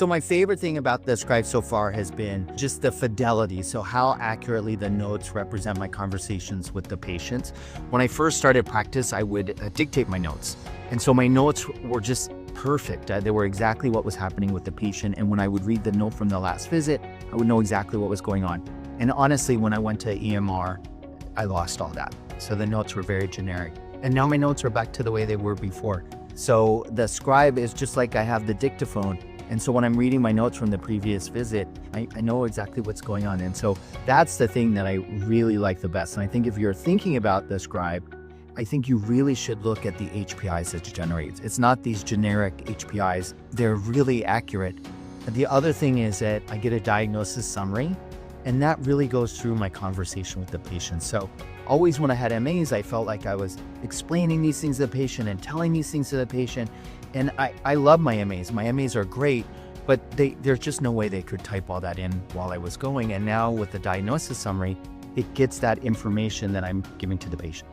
So my favorite thing about the Scribe so far has been just the fidelity. So how accurately the notes represent my conversations with the patients. When I first started practice, I would dictate my notes. And so my notes were just perfect. They were exactly what was happening with the patient. And when I would read the note from the last visit, I would know exactly what was going on. And honestly, when I went to EMR, I lost all that. So the notes were very generic. And now my notes are back to the way they were before. So the Scribe is just like I have the Dictaphone. And so when I'm reading my notes from the previous visit, I know exactly what's going on. And so that's the thing that I really like the best. And I think if you're thinking about the Scribe, I think you really should look at the HPIs that it generates. It's not these generic HPIs. They're really accurate. And the other thing is that I get a diagnosis summary, and that really goes through my conversation with the patient. So always when I had MAs, I felt like I was explaining these things to the patient and telling these things to the patient. And I love my MAs. My MAs are great, but there's just no way they could type all that in while I was going. And now with the diagnosis summary, it gets that information that I'm giving to the patient.